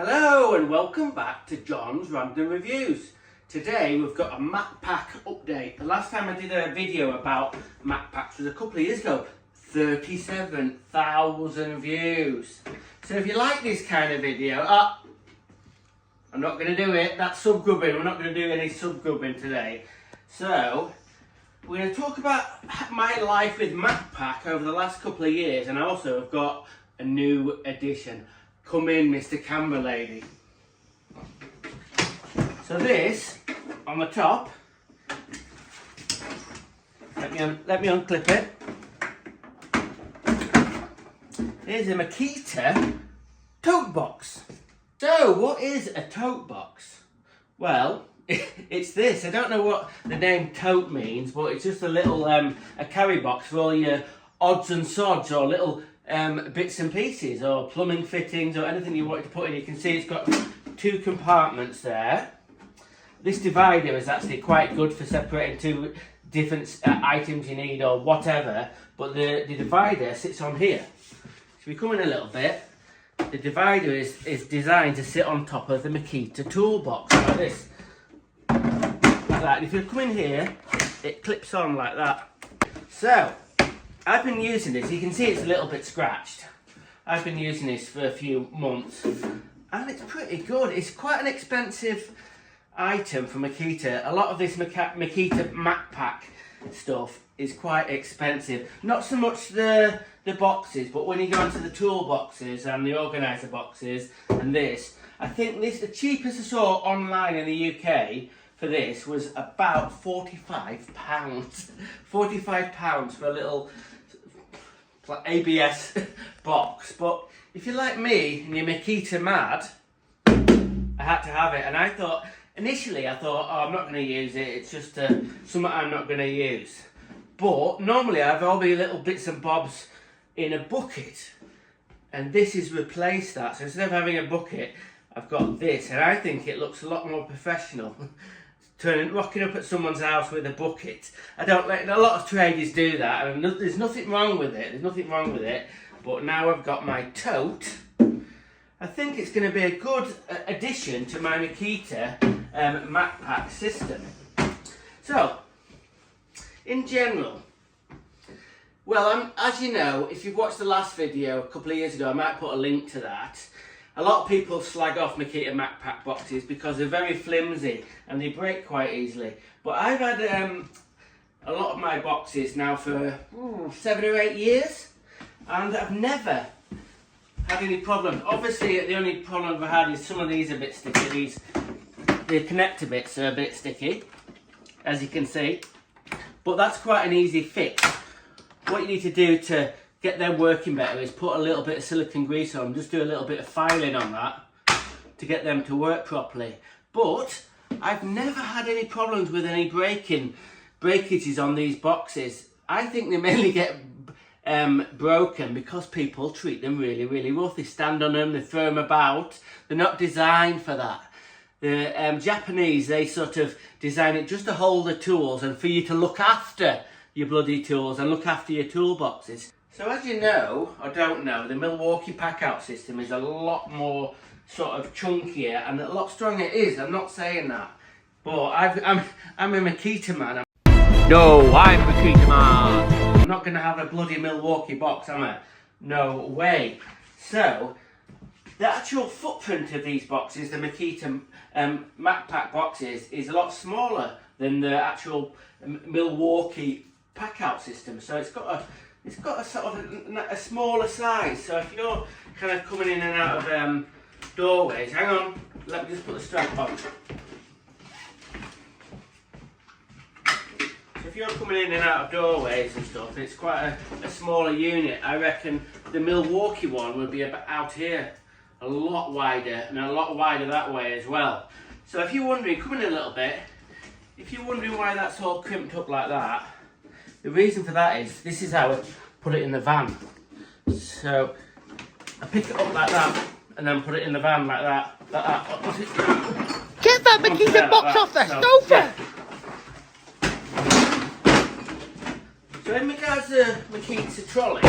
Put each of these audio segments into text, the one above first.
Hello and welcome back to John's Random Reviews. Today we've got a Macpac update. The last time I did a video about Macpacs was a couple of years ago. 37,000 views. So if you like this kind of video, I'm not going to do it. That's subgrubbing. We're not going to do any subgrubbing today. So we're going to talk about my life with Macpac over the last couple of years, and I also have got a new addition. Come in, Mr. Camera Lady. So this, on the top, let me unclip it. Here's a Makita tote box. So, what is a tote box? Well, it's this. I don't know what the name tote means, but it's just a little a carry box for all your odds and sods or little bits and pieces or plumbing fittings or anything you wanted to put in. You can see it's got two compartments there. This divider is actually quite good for separating two different items you need or whatever, but the divider sits on here. So we come in a little bit. The divider is designed to sit on top of the Makita toolbox like this. Like that. If you come in here, it clips on like that. So I've been using this. You can see it's a little bit scratched. I've been using this for a few months and it's pretty good. It's quite an expensive item for Makita. A lot of this Makita Macpac stuff is quite expensive. Not so much the boxes, but when you go into the tool boxes and the organiser boxes and this, I think this, the cheapest I saw online in the UK for this was about £45. £45 for a little ABS box. But if you're like me and you're Makita mad, I had to have it. And I thought, initially I thought, oh, I'm not going to use it, it's just something I'm not going to use. But normally I have all the little bits and bobs in a bucket, and this has replaced that. So instead of having a bucket, I've got this, and I think it looks a lot more professional. Rocking up at someone's house with a bucket. I don't let a lot of traders do that, and there's nothing wrong with it. There's nothing wrong with it. But now I've got my tote. I think it's going to be a good addition to my Makita Macpac system. So, in general, well, as you know, if you've watched the last video a couple of years ago, I might put a link to that. A lot of people slag off Makita Macpac boxes because they're very flimsy and they break quite easily. But I've had a lot of my boxes now for 7 or 8 years, and I've never had any problems. Obviously, the only problem I've had is some of these are a bit sticky. The connector bits are a bit sticky, as you can see. But that's quite an easy fix. What you need to do to get them working better is put a little bit of silicone grease on, just do a little bit of filing on that to get them to work properly. But I've never had any problems with any breakages on these boxes. I think they mainly get broken because people treat them really, really rough. They stand on them, they throw them about. They're not designed for that. The Japanese, they sort of design it just to hold the tools and for you to look after your bloody tools and look after your toolboxes. So as you know, or don't know, the Milwaukee pack-out system is a lot more sort of chunkier and a lot stronger. It is, I'm not saying that. But I'm a Makita man. No, I'm a Makita man. I'm not going to have a bloody Milwaukee box, am I? No way. So, the actual footprint of these boxes, the Makita Macpac boxes, is a lot smaller than the actual Milwaukee pack-out system. So it's got a sort of a smaller size. So if you're kind of coming in and out of doorways, hang on, let me just put the strap on. So if you're coming in and out of doorways and stuff, it's quite a smaller unit. I reckon the Milwaukee one would be about out here, a lot wider, and a lot wider that way as well. So if you're wondering, come in a little bit, if you're wondering why that's all crimped up like that, the reason for that is, this is how I put it in the van. So, I pick it up like that, and then put it in the van like that, like that. Get that Makita box off the sofa! So in regards to Makita trolley,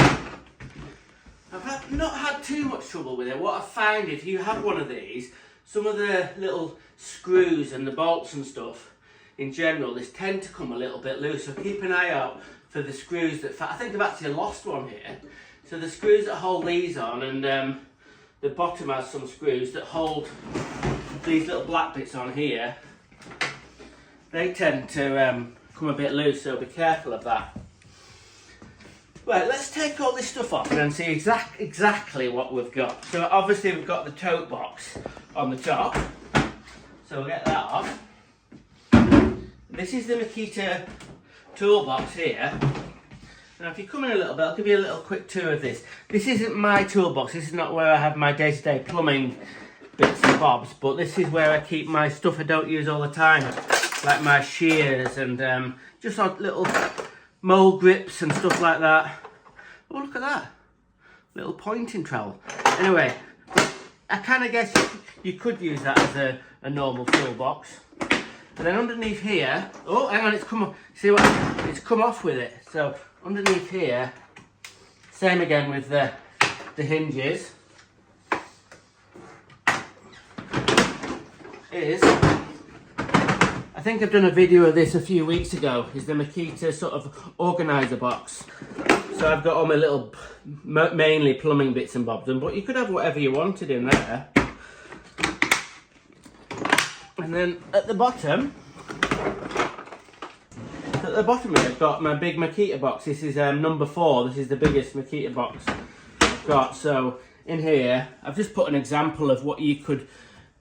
I've had not had too much trouble with it. What I find, if you have one of these, some of the little screws and the bolts and stuff, in general, they tend to come a little bit loose. So keep an eye out for the screws that, I think I've actually lost one here. So the screws that hold these on, and the bottom has some screws that hold these little black bits on here. They tend to come a bit loose, so be careful of that. Right, let's take all this stuff off and then see exactly what we've got. So obviously we've got the tote box on the top, so we'll get that off. This is the Makita toolbox here. Now if you come in a little bit, I'll give you a little quick tour of this. This isn't my toolbox, this is not where I have my day-to-day plumbing bits and bobs, but this is where I keep my stuff I don't use all the time, like my shears and just odd little mole grips and stuff like that. Oh, look at that. Little pointing trowel. Anyway, I kind of guess you could use that as a normal toolbox. And then underneath here, oh, hang on, it's come off. See what? It's come off with it. So underneath here, same again with the hinges, is, I think I've done a video of this a few weeks ago, is the Makita sort of organiser box. So I've got all my little, mainly plumbing bits and bobs, but you could have whatever you wanted in there. And then at the bottom here, I've got my big Makita box. This is number 4. This is the biggest Makita box I've got. So in here, I've just put an example of what you could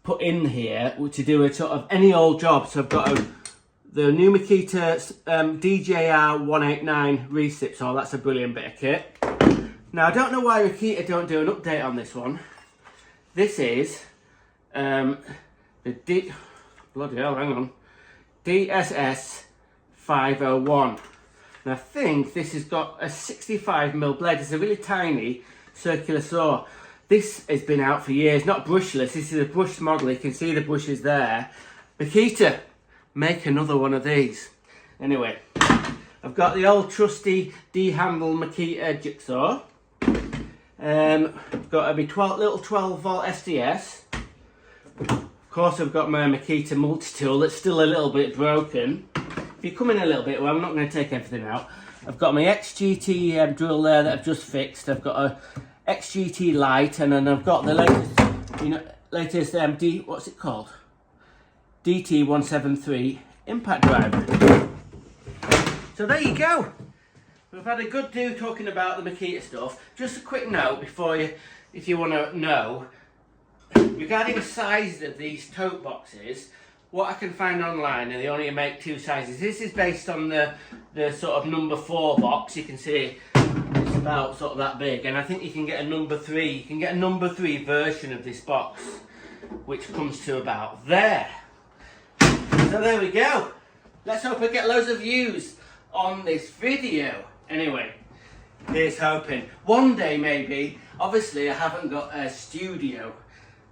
put in here to do a sort of any old job. So I've got the new Makita DJR 189 recip. So that's a brilliant bit of kit. Now I don't know why Makita don't do an update on this one. This is bloody hell, hang on, DSS 501. And I think this has got a 65mm blade. It's a really tiny circular saw. This has been out for years, not brushless. This is a brushed model. You can see the brushes there. Makita, make another one of these. Anyway, I've got the old trusty D-handle Makita jigsaw. I've got a little 12-volt SDS. Of course, I've got my Makita multi-tool that's still a little bit broken. If you come in a little bit, well, I'm not going to take everything out. I've got my XGT drill there that I've just fixed. I've got a XGT light, and then I've got the latest, what's it called? DT173 impact driver. So there you go. We've had a good do talking about the Makita stuff. Just a quick note before you, if you want to know, regarding the size of these tote boxes, what I can find online, and they only make 2 sizes. This is based on the sort of number 4 box. You can see it's about sort of that big, and I think you can get a number 3. You can get a number 3 version of this box, which comes to about there. So there we go. Let's hope I get loads of views on this video. Anyway, here's hoping. One day maybe. Obviously I haven't got a studio,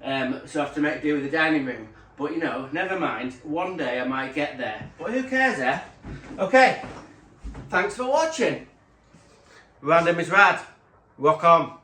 so I have to make do with the dining room. But you know, never mind. One day I might get there. But who cares, eh? Okay. Thanks for watching. Random is rad. Rock on.